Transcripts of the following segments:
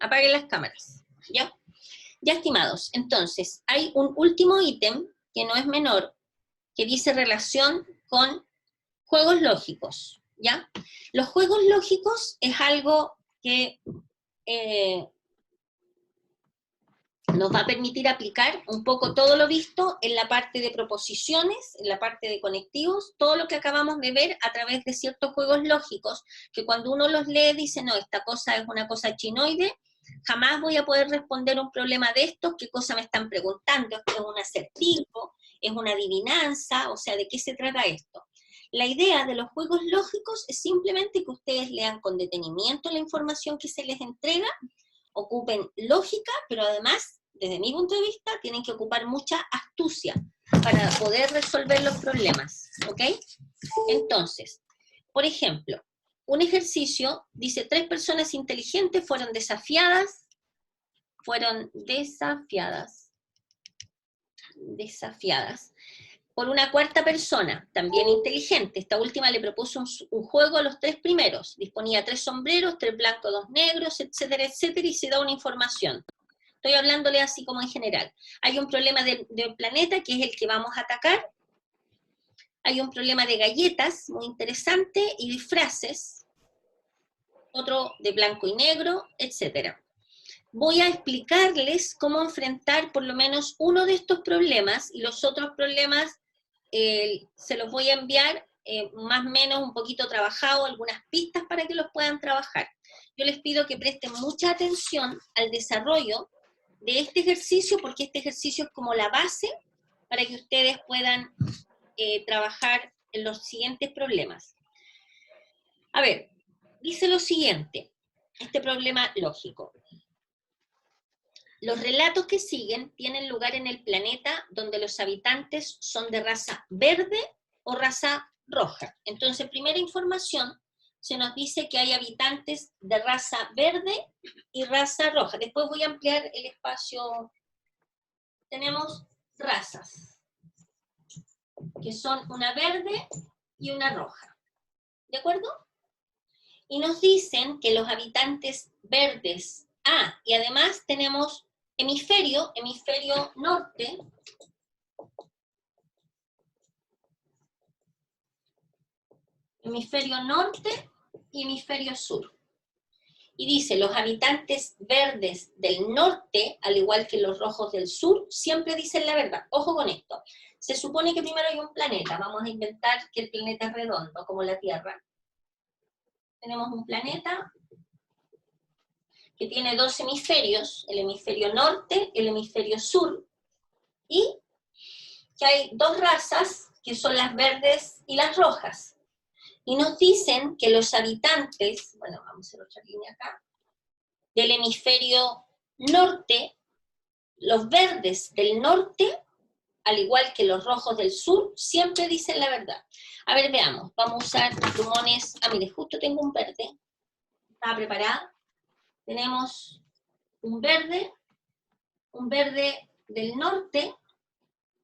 Apaguen las cámaras, ¿ya? Ya, estimados, entonces, hay un último ítem, que no es menor, que dice relación con juegos lógicos, ¿ya? Los juegos lógicos es algo que nos va a permitir aplicar un poco todo lo visto en la parte de proposiciones, en la parte de conectivos, todo lo que acabamos de ver a través de ciertos juegos lógicos, que cuando uno los lee dice, no, esta cosa es una cosa chinoide, jamás voy a poder responder un problema de estos, qué cosa me están preguntando, es un acertijo, es una adivinanza, o sea, ¿de qué se trata esto? La idea de los juegos lógicos es simplemente que ustedes lean con detenimiento la información que se les entrega, ocupen lógica, pero además, desde mi punto de vista, tienen que ocupar mucha astucia para poder resolver los problemas, ¿ok? Entonces, por ejemplo, un ejercicio dice 3 personas inteligentes fueron desafiadas por una cuarta persona, también inteligente. Esta última le propuso un juego a los 3 primeros. Disponía 3 sombreros, 3 blancos, 2 negros, etcétera, etcétera, y se da una información. Estoy hablándole así como en general. Hay un problema del planeta, que es el que vamos a atacar. Hay un problema de galletas, muy interesante, y disfraces. Otro de blanco y negro, etcétera. Voy a explicarles cómo enfrentar por lo menos uno de estos problemas, y los otros problemas se los voy a enviar más o menos un poquito trabajado, algunas pistas para que los puedan trabajar. Yo les pido que presten mucha atención al desarrollo de este ejercicio, porque este ejercicio es como la base para que ustedes puedan trabajar en los siguientes problemas. A ver, dice lo siguiente, este problema lógico. Los relatos que siguen tienen lugar en el planeta donde los habitantes son de raza verde o raza roja. Entonces, primera información, se nos dice que hay habitantes de raza verde y raza roja. Después voy a ampliar el espacio. Tenemos razas, que son una verde y una roja. ¿De acuerdo? Y nos dicen que los habitantes verdes, y además tenemos hemisferio norte, y hemisferio sur. Y dice, los habitantes verdes del norte, al igual que los rojos del sur, siempre dicen la verdad. Ojo con esto. Se supone que primero hay un planeta. Vamos a inventar que el planeta es redondo, como la Tierra. Tenemos un planeta que tiene 2 hemisferios, el hemisferio norte, el hemisferio sur, y que hay 2 razas, que son las verdes y las rojas. Y nos dicen que los habitantes, bueno, vamos a hacer otra línea acá, del hemisferio norte, los verdes del norte, al igual que los rojos del sur, siempre dicen la verdad. A ver, veamos, vamos a usar plumones. Mire, justo tengo un verde, estaba preparada. Tenemos un verde del norte.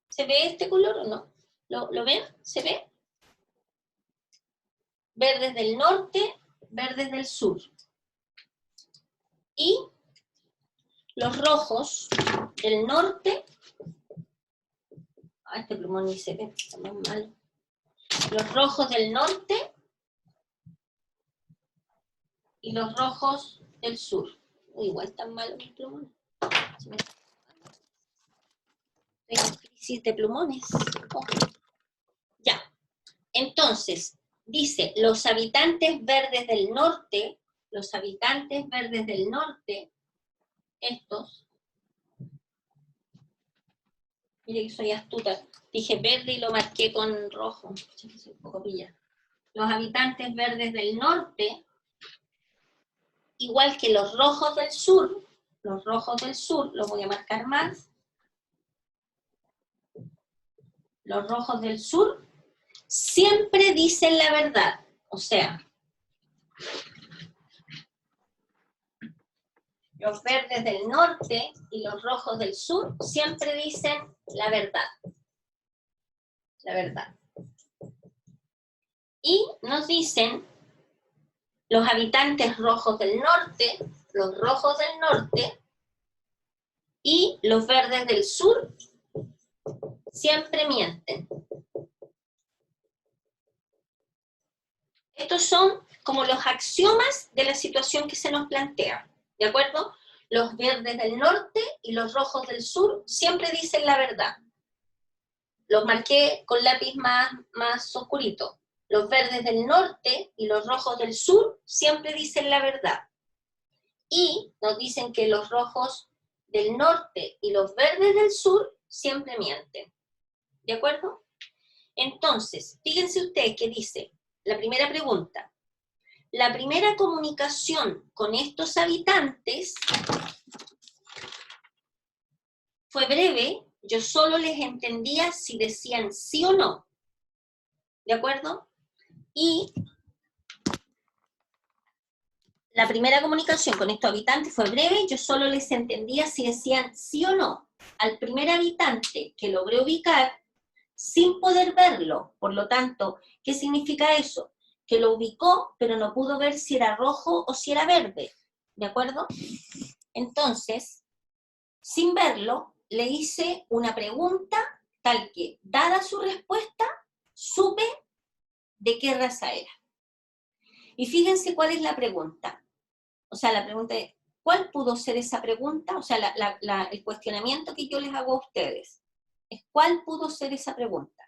¿Se ve este color o no? ¿Lo ven? ¿Se ve? Verdes del norte, verdes del sur. Y los rojos del norte. Este plumón ni se ve, está muy malo. Los rojos del norte y los rojos del sur. Igual están malos mis plumones. Tengo crisis de plumones. Oh. Ya. Entonces, dice, los habitantes verdes del norte, estos, mire que soy astuta, dije verde y lo marqué con rojo, soy un poco pilla. Los habitantes verdes del norte, igual que los rojos del sur, los voy a marcar más, los rojos del sur, siempre dicen la verdad, o sea, los verdes del norte y los rojos del sur siempre dicen la verdad. La verdad. Y nos dicen los habitantes rojos del norte, los rojos del norte y los verdes del sur siempre mienten. Estos son como los axiomas de la situación que se nos plantea, ¿de acuerdo? Los verdes del norte y los rojos del sur siempre dicen la verdad. Los marqué con lápiz más oscurito. Los verdes del norte y los rojos del sur siempre dicen la verdad. Y nos dicen que los rojos del norte y los verdes del sur siempre mienten. ¿De acuerdo? Entonces, fíjense ustedes que dice, la primera pregunta, la primera comunicación con estos habitantes fue breve, yo solo les entendía si decían sí o no. ¿De acuerdo? Y la primera comunicación con estos habitantes fue breve, yo solo les entendía si decían sí o no. Al primer habitante que logré ubicar, sin poder verlo, por lo tanto, ¿qué significa eso? Que lo ubicó, pero no pudo ver si era rojo o si era verde, ¿de acuerdo? Entonces, sin verlo, le hice una pregunta tal que, dada su respuesta, supe de qué raza era. Y fíjense cuál es la pregunta. O sea, la pregunta es, ¿cuál pudo ser esa pregunta? O sea, el cuestionamiento que yo les hago a ustedes es, ¿cuál pudo ser esa pregunta?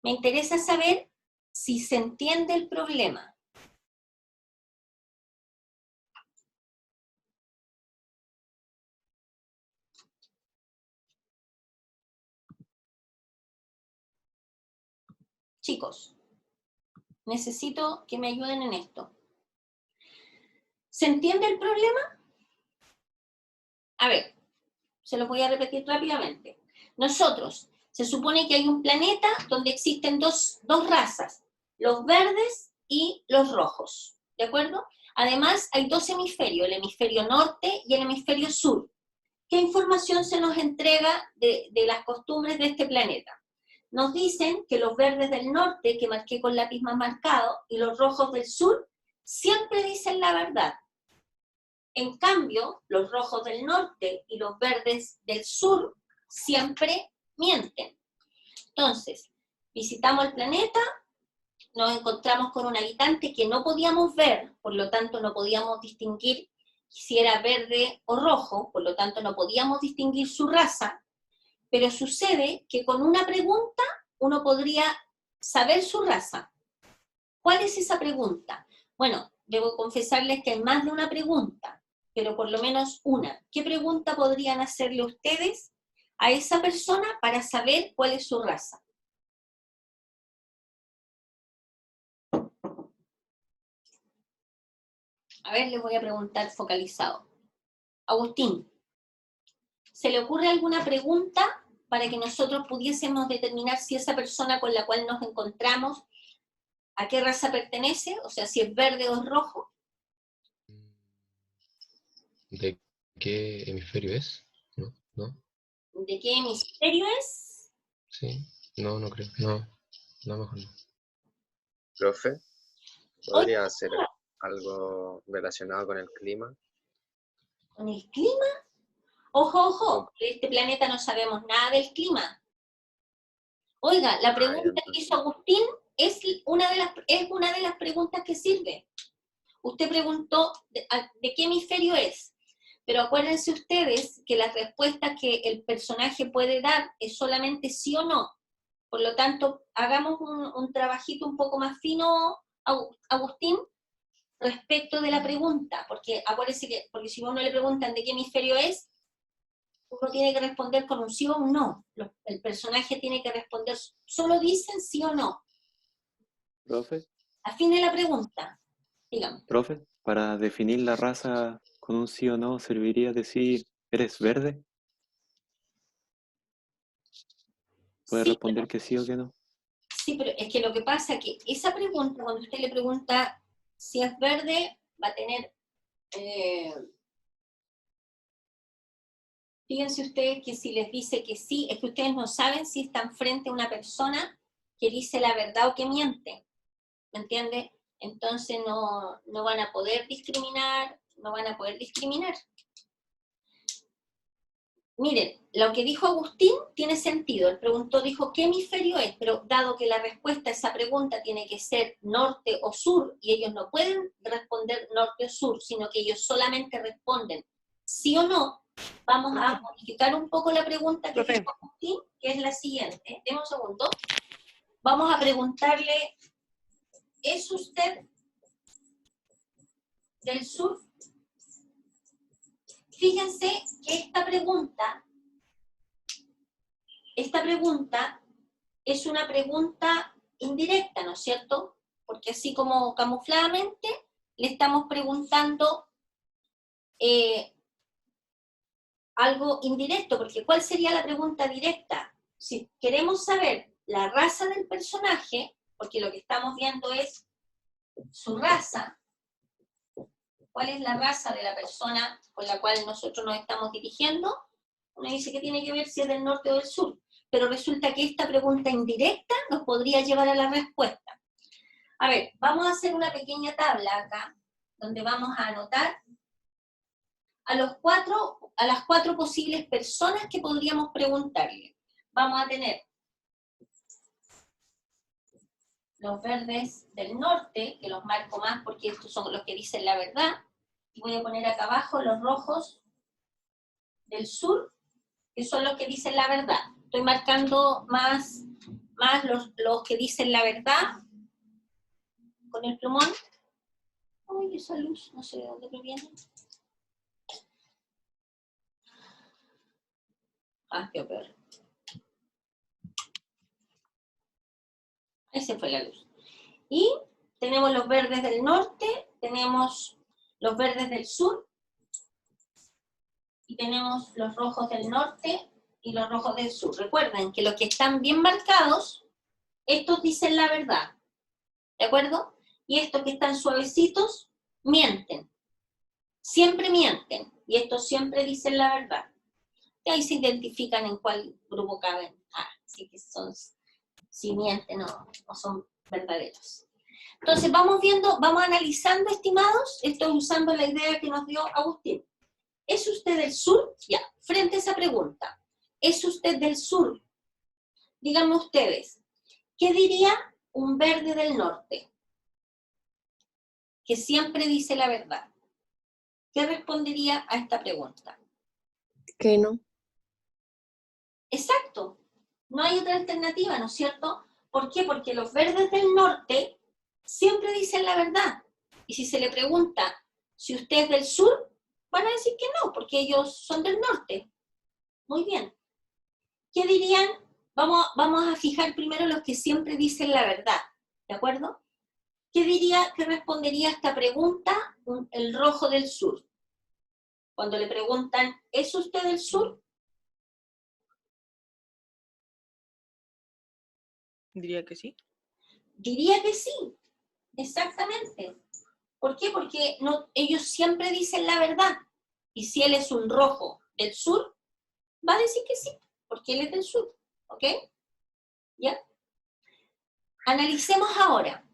Me interesa saber si se entiende el problema. Chicos, necesito que me ayuden en esto. ¿Se entiende el problema? A ver, se lo voy a repetir rápidamente. Nosotros, se supone que hay un planeta donde existen dos razas, los verdes y los rojos, ¿de acuerdo? Además, hay dos hemisferios, el hemisferio norte y el hemisferio sur. ¿Qué información se nos entrega de las costumbres de este planeta? Nos dicen que los verdes del norte, que marqué con lápiz más marcado, y los rojos del sur, siempre dicen la verdad. En cambio, los rojos del norte y los verdes del sur siempre mienten. Entonces, visitamos el planeta, nos encontramos con un habitante que no podíamos ver, por lo tanto no podíamos distinguir si era verde o rojo, por lo tanto no podíamos distinguir su raza, pero sucede que con una pregunta uno podría saber su raza. ¿Cuál es esa pregunta? Bueno, debo confesarles que hay más de una pregunta, pero por lo menos una. ¿Qué pregunta podrían hacerle ustedes a esa persona para saber cuál es su raza? A ver, les voy a preguntar focalizado. Agustín, ¿se le ocurre alguna pregunta para que nosotros pudiésemos determinar si esa persona con la cual nos encontramos, a qué raza pertenece? O sea, si es verde o es rojo. ¿De qué hemisferio es? ¿No? ¿No? ¿De qué hemisferio es? Sí. No, no creo. No, no, mejor no. Profe, Oye, ¿podría hacer algo relacionado con el clima? ¿con el clima? Ojo, Como- ojo, de este planeta no sabemos nada del clima. Oiga, la ya, pregunta que hizo entonces. Agustín es una de las preguntas que sirve. Usted preguntó de qué hemisferio es, pero acuérdense ustedes que las respuestas que el personaje puede dar es solamente sí o no. Por lo tanto, hagamos un trabajito un poco más fino, Agustín, respecto de la pregunta, porque acuérdense que, porque si a uno le preguntan de qué hemisferio es, uno tiene que responder con un sí o un no. El personaje tiene que responder, solo dicen sí o no. Profe, Afine la pregunta, dígame. profe, para definir la raza con un sí o no, ¿serviría decir eres verde? ¿Puede Sí, responder que sí o que no? sí, pero es que lo que pasa es que esa pregunta, cuando usted le pregunta si es verde, va a tener... fíjense ustedes que si les dice que sí, es que ustedes no saben si están frente a una persona que dice la verdad o que miente, ¿me entiende? Entonces no van a poder discriminar, no van a poder discriminar. Miren, lo que dijo Agustín tiene sentido. Él preguntó, dijo, ¿qué hemisferio es? Pero dado que la respuesta a esa pregunta tiene que ser norte o sur, y ellos no pueden responder norte o sur, sino que ellos solamente responden sí o no, vamos a modificar un poco la pregunta que dijo Agustín, que es la siguiente. Deme un segundo. Vamos a preguntarle, ¿es usted del sur? Fíjense que esta pregunta es una pregunta indirecta, ¿no es cierto? Porque así como camufladamente le estamos preguntando algo indirecto, porque ¿cuál sería la pregunta directa? Si queremos saber la raza del personaje, porque lo que estamos viendo es su raza, ¿cuál es la raza de la persona con la cual nosotros nos estamos dirigiendo? Uno dice que tiene que ver si es del norte o del sur, pero resulta que esta pregunta indirecta nos podría llevar a la respuesta. A ver, vamos a hacer una pequeña tabla acá, donde vamos a anotar a las cuatro posibles personas que podríamos preguntarle. Vamos a tener los verdes del norte, que los marco más porque estos son los que dicen la verdad, y voy a poner acá abajo los rojos del sur, que son los que dicen la verdad. Estoy marcando más los que dicen la verdad con el plumón. Ay, esa luz, no sé de dónde proviene. Ah, qué peor. Ahí se fue la luz. Y tenemos los verdes del norte, tenemos los verdes del sur, y tenemos los rojos del norte y los rojos del sur. Recuerden que los que están bien marcados, estos dicen la verdad, ¿de acuerdo? Y estos que están suavecitos, mienten. Siempre mienten, y estos siempre dicen la verdad. Y ahí se identifican en cuál grupo caben. Ah, sí que son, si mienten o son verdaderos. Entonces vamos viendo, vamos analizando, estimados, estoy usando la idea que nos dio Agustín. ¿Es usted del sur? Ya, frente a esa pregunta, ¿es usted del sur? Díganme ustedes, ¿qué diría un verde del norte? Que siempre dice la verdad. ¿Qué respondería a esta pregunta? Que no. Exacto, no hay otra alternativa, ¿no es cierto? ¿Por qué? Porque los verdes del norte siempre dicen la verdad. Y si se le pregunta si usted es del sur, van a decir que no, porque ellos son del norte. Muy bien. ¿Qué dirían? Vamos a fijar primero los que siempre dicen la verdad, ¿de acuerdo? ¿Qué respondería a esta pregunta el rojo del sur? Cuando le preguntan, ¿es usted del sur? Diría que sí. Diría que sí, exactamente. ¿Por qué? Porque ellos siempre dicen la verdad. Y si él es un rojo del sur, va a decir que sí, porque él es del sur. ¿Ok? ¿Ya? Analicemos ahora.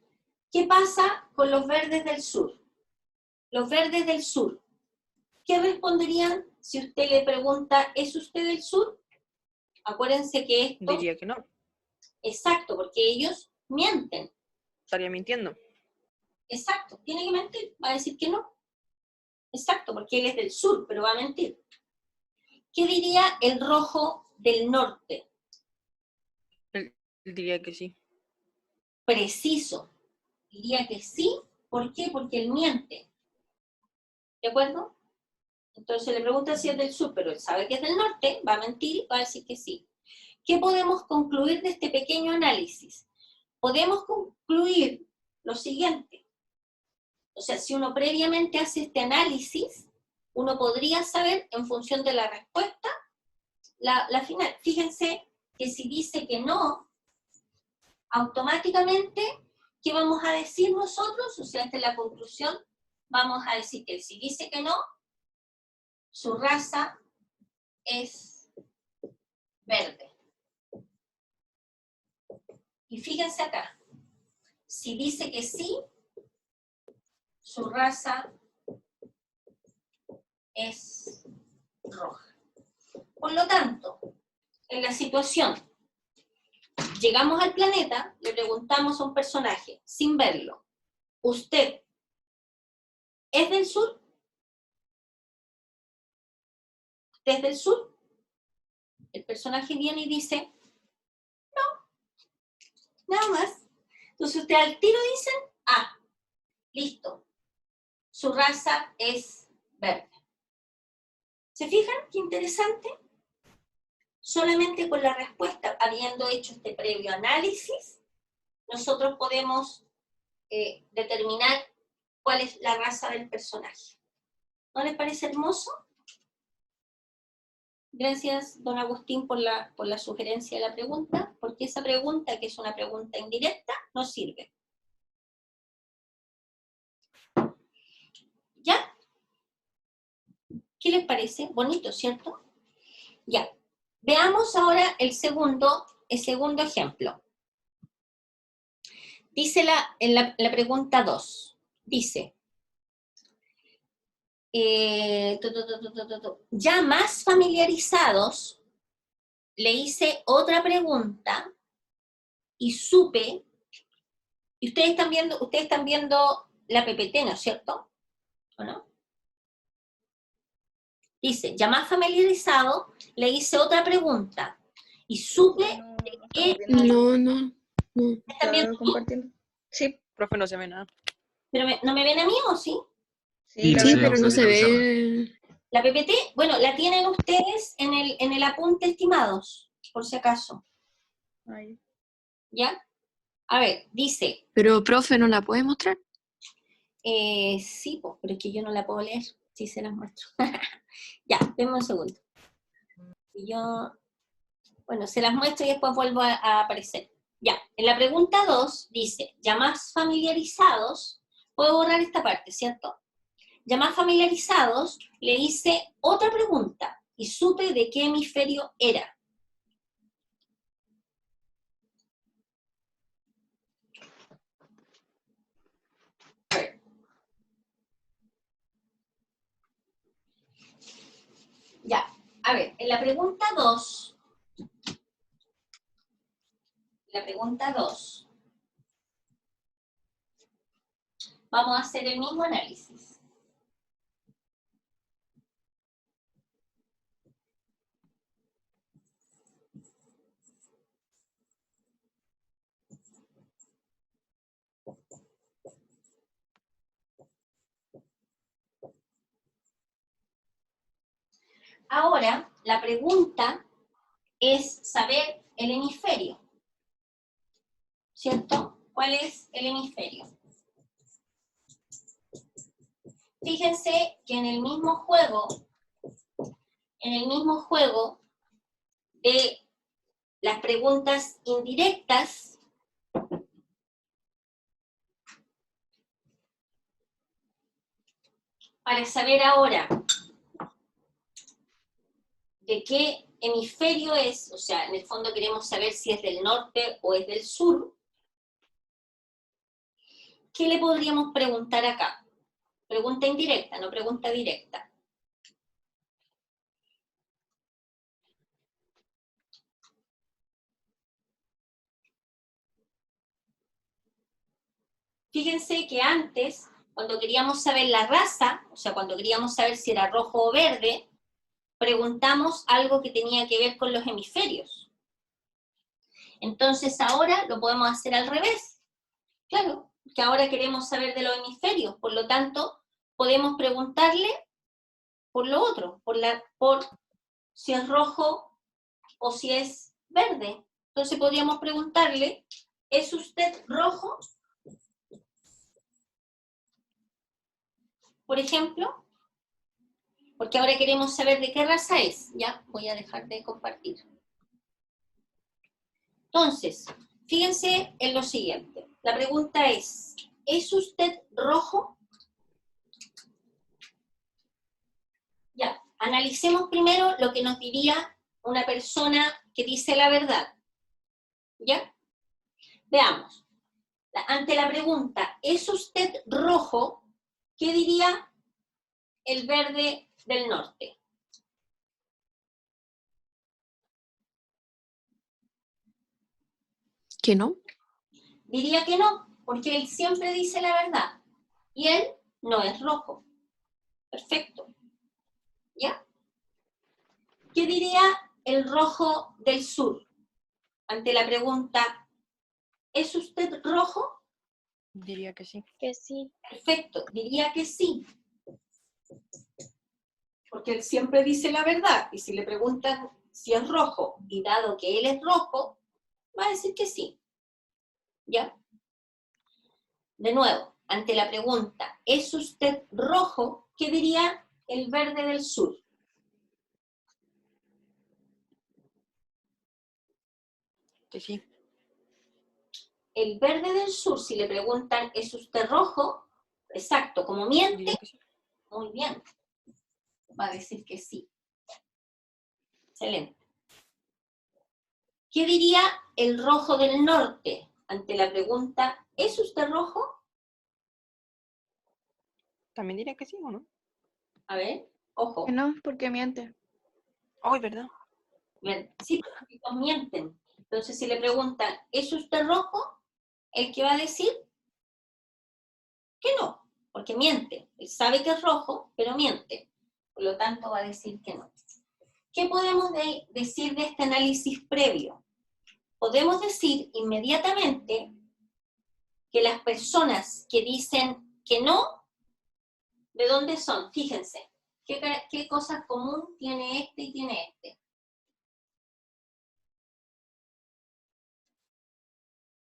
¿Qué pasa con los verdes del sur? Los verdes del sur. ¿Qué responderían si usted le pregunta, ¿es usted del sur? Acuérdense que esto... Diría que no. Exacto, porque ellos mienten. Estaría mintiendo. Exacto, tiene que mentir, va a decir que no. Exacto, porque él es del sur, pero va a mentir. ¿Qué diría el rojo del norte? Él diría que sí. Preciso. Diría que sí, ¿por qué? Porque él miente. ¿De acuerdo? Entonces le pregunta si es del sur, pero él sabe que es del norte, va a mentir y va a decir que sí. ¿Qué podemos concluir de este pequeño análisis? Podemos concluir lo siguiente. O sea, si uno previamente hace este análisis, uno podría saber, en función de la respuesta, la final. Fíjense que si dice que no, automáticamente, ¿qué vamos a decir nosotros? O sea, esta es la conclusión. Vamos a decir que si dice que no, su raza es verde. Y fíjense acá. Si dice que sí, su raza es roja. Por lo tanto, en la situación, llegamos al planeta, le preguntamos a un personaje, sin verlo, ¿usted es del sur? ¿Usted es del sur? El personaje viene y dice, nada más. Entonces usted al tiro dice, listo, su raza es verde. ¿Se fijan qué interesante? Solamente con la respuesta, habiendo hecho este previo análisis, nosotros podemos determinar cuál es la raza del personaje. ¿No les parece hermoso? Gracias, don Agustín, por la sugerencia de la pregunta, porque esa pregunta, que es una pregunta indirecta, nos sirve. ¿Ya? ¿Qué les parece? Bonito, ¿cierto? Ya. Veamos ahora el segundo ejemplo. Dice en la pregunta 2, dice, ya más familiarizados, le hice otra pregunta y supe, y ustedes están viendo la PPT, ¿no es cierto? ¿O no? Dice, ya más familiarizado, le hice otra pregunta y supe de qué... No. ¿Están viendo? Compartiendo. Sí, Profe, no se ve nada. ¿Pero no me ven a mí o sí? sí, Sí, pero no se ve. La PPT, bueno, la tienen ustedes en el apunte, estimados, por si acaso. Ay. ¿Ya? A ver, dice... Pero, profe, ¿no la puede mostrar? Sí, pues, pero es que yo no la puedo leer, si se las muestro. Ya, denme un segundo. Y yo, bueno, se las muestro y después vuelvo a aparecer. Ya, en la pregunta 2 dice, ya más familiarizados, puedo borrar esta parte, ¿cierto? Ya más familiarizados, le hice otra pregunta y supe de qué hemisferio era. Ya, a ver, en la pregunta 2, vamos a hacer el mismo análisis. Ahora, la pregunta es saber el hemisferio, ¿cierto? ¿Cuál es el hemisferio? Fíjense que en el mismo juego de las preguntas indirectas, para saber ahora de qué hemisferio es, o sea, en el fondo queremos saber si es del norte o es del sur, ¿qué le podríamos preguntar acá? Pregunta indirecta, no pregunta directa. Fíjense que antes, cuando queríamos saber la raza, o sea, cuando queríamos saber si era rojo o verde, preguntamos algo que tenía que ver con los hemisferios. Entonces ahora lo podemos hacer al revés. Claro, que ahora queremos saber de los hemisferios, por lo tanto, podemos preguntarle por lo otro, por si es rojo o si es verde. Entonces podríamos preguntarle, ¿es usted rojo? Por ejemplo, porque ahora queremos saber de qué raza es. Ya, voy a dejar de compartir. Entonces, fíjense en lo siguiente. La pregunta es usted rojo? Ya, analicemos primero lo que nos diría una persona que dice la verdad. ¿Ya? Veamos. Ante la pregunta, ¿es usted rojo? ¿Qué diría el verde del norte? ¿Que no? Diría que no, porque él siempre dice la verdad. Y él no es rojo. Perfecto. ¿Ya? ¿Qué diría el rojo del sur? Ante la pregunta, ¿es usted rojo? Diría que sí. Que sí. Perfecto, diría que sí. Porque él siempre dice la verdad. Y si le preguntan si es rojo, y dado que él es rojo, va a decir que sí. ¿Ya? De nuevo, ante la pregunta, ¿es usted rojo? ¿Qué diría el verde del sur? Que sí. El verde del sur, si le preguntan, ¿es usted rojo? Exacto, como miente, Diría que sí. muy bien. Va a decir que sí. Excelente. ¿Qué diría el rojo del norte ante la pregunta, ¿es usted rojo? También diría que sí, ¿o no? A ver, ojo. Que no, porque miente. Ay, ¿verdad? Bien, sí, porque todos mienten. Entonces, si le preguntan, ¿es usted rojo? El que va a decir que no, porque miente. Él sabe que es rojo, pero miente. Por lo tanto, va a decir que no. ¿Qué podemos decir de este análisis previo? Podemos decir inmediatamente que las personas que dicen que no, ¿de dónde son? Fíjense, ¿qué cosa común tiene este y tiene este?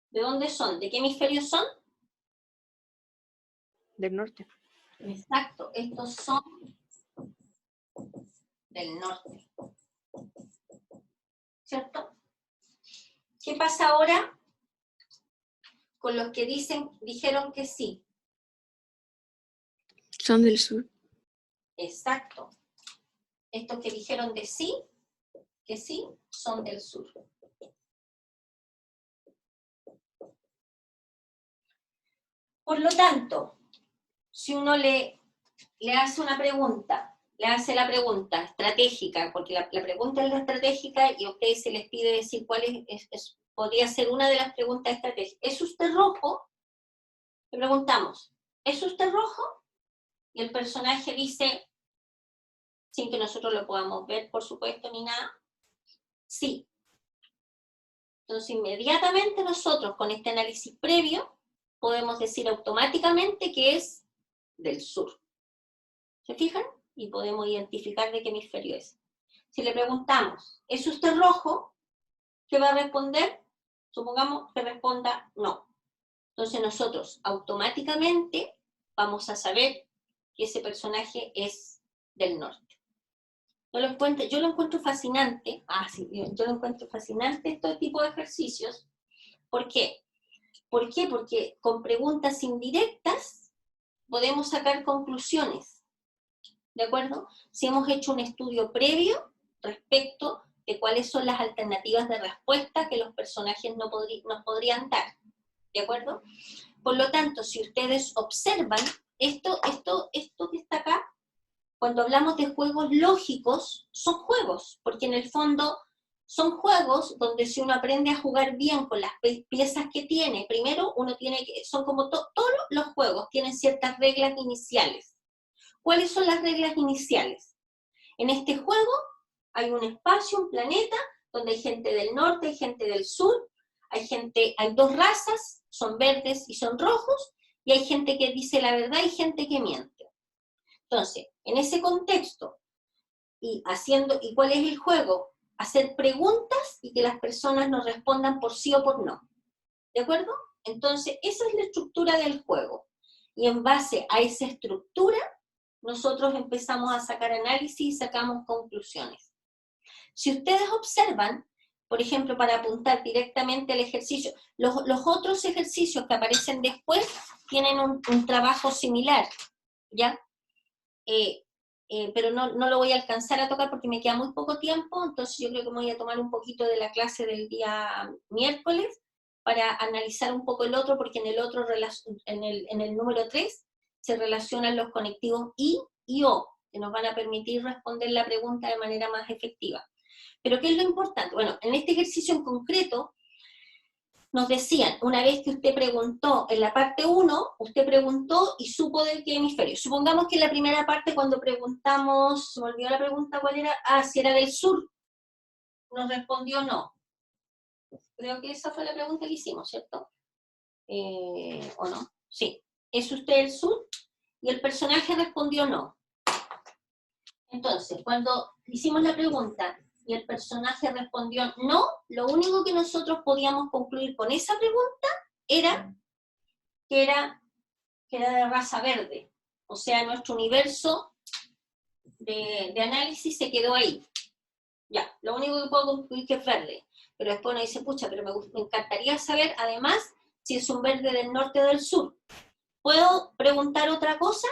¿De dónde son? ¿De qué hemisferios son? Del norte. Exacto, estos son del norte. ¿Cierto? ¿Qué pasa ahora con los que dijeron que sí? Son del sur. Exacto. Estos que dijeron que sí, son del sur. Por lo tanto, si uno le hace una pregunta, le hace la pregunta estratégica, porque la pregunta es la estratégica y a ustedes se les pide decir cuál podría ser una de las preguntas estratégicas. ¿Es usted rojo? Le preguntamos, ¿es usted rojo? Y el personaje dice, sin que nosotros lo podamos ver, por supuesto, ni nada, sí. Entonces, inmediatamente nosotros, con este análisis previo, podemos decir automáticamente que es del sur. ¿Se fijan? Y podemos identificar de qué hemisferio es. Si le preguntamos, ¿es usted rojo? ¿Qué va a responder? Supongamos que responda no. Entonces nosotros automáticamente vamos a saber que ese personaje es del norte. Yo lo encuentro fascinante, yo lo encuentro fascinante este tipo de ejercicios. ¿Por qué? ¿Por qué? Porque con preguntas indirectas podemos sacar conclusiones. ¿De acuerdo? Si hemos hecho un estudio previo respecto de cuáles son las alternativas de respuesta que los personajes nos podrían dar. ¿De acuerdo? Por lo tanto, si ustedes observan, esto que está acá, cuando hablamos de juegos lógicos, son juegos, porque en el fondo son juegos donde si uno aprende a jugar bien con las piezas que tiene, primero uno tiene que, son como todos los juegos, tienen ciertas reglas iniciales. ¿Cuáles son las reglas iniciales? En este juego hay un espacio, un planeta, donde hay gente del norte, hay gente del sur, hay dos razas, son verdes y son rojos, y hay gente que dice la verdad y gente que miente. Entonces, en ese contexto, ¿y cuál es el juego? Hacer preguntas y que las personas nos respondan por sí o por no. ¿De acuerdo? Entonces, esa es la estructura del juego. Y en base a esa estructura, nosotros empezamos a sacar análisis y sacamos conclusiones. Si ustedes observan, por ejemplo, para apuntar directamente al ejercicio, los otros ejercicios que aparecen después tienen un trabajo similar, ¿ya? Pero no lo voy a alcanzar a tocar porque me queda muy poco tiempo, entonces yo creo que me voy a tomar un poquito de la clase del día miércoles para analizar un poco el otro, porque en el otro, en el número 3, se relacionan los conectivos I y O. que nos van a permitir responder la pregunta de manera más efectiva. Pero ¿qué es lo importante? Bueno, en este ejercicio en concreto, nos decían, una vez que usted preguntó, en la parte 1, usted preguntó y supo de qué hemisferio. Supongamos que en la primera parte, cuando preguntamos, se me olvidó la pregunta, ¿cuál era? Ah, si era del sur. Nos respondió no. Creo que esa fue la pregunta que hicimos, ¿cierto? ¿O no? Sí. ¿Es usted del sur? Y el personaje respondió no. Entonces, cuando hicimos la pregunta y el personaje respondió no, lo único que nosotros podíamos concluir con esa pregunta era que era de raza verde. O sea, nuestro universo de análisis se quedó ahí. Ya, lo único que puedo concluir que es verde. Pero después uno dice, pucha, pero me encantaría saber, además, si es un verde del norte o del sur. ¿Puedo preguntar otra cosa?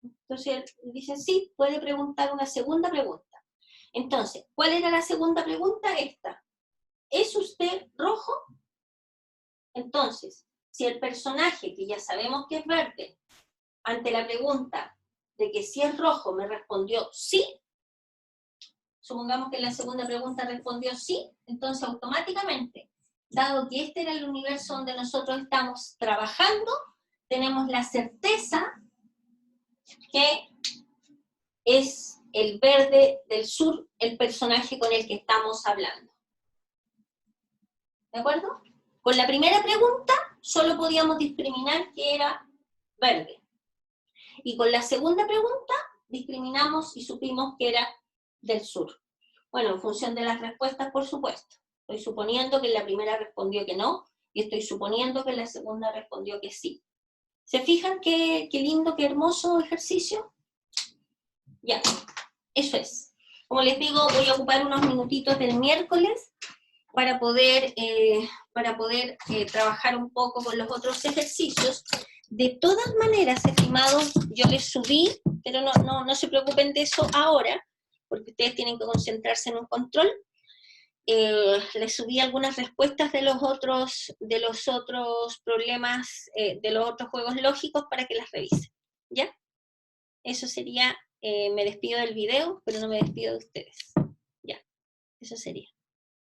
Entonces dicen, sí, puede preguntar una segunda pregunta. Entonces, ¿cuál era la segunda pregunta? Esta. ¿Es usted rojo? Entonces, si el personaje, que ya sabemos que es verde, ante la pregunta de que si es rojo me respondió sí, supongamos que en la segunda pregunta respondió sí, entonces automáticamente, dado que este era el universo donde nosotros estamos trabajando, tenemos la certeza que es el verde del sur el personaje con el que estamos hablando. ¿De acuerdo? Con la primera pregunta solo podíamos discriminar que era verde. Y con la segunda pregunta discriminamos y supimos que era del sur. Bueno, en función de las respuestas, por supuesto. Estoy suponiendo que en la primera respondió que no, y estoy suponiendo que en la segunda respondió que sí. ¿Se fijan qué lindo, qué hermoso ejercicio? Ya, eso es. Como les digo, voy a ocupar unos minutitos del miércoles para poder trabajar un poco con los otros ejercicios. De todas maneras, estimados, yo les subí, pero no se preocupen de eso ahora, porque ustedes tienen que concentrarse en un control. Les subí algunas respuestas de los otros problemas, de los otros juegos lógicos para que las revisen. ¿Ya? Eso sería, me despido del video, pero no me despido de ustedes. Ya, eso sería.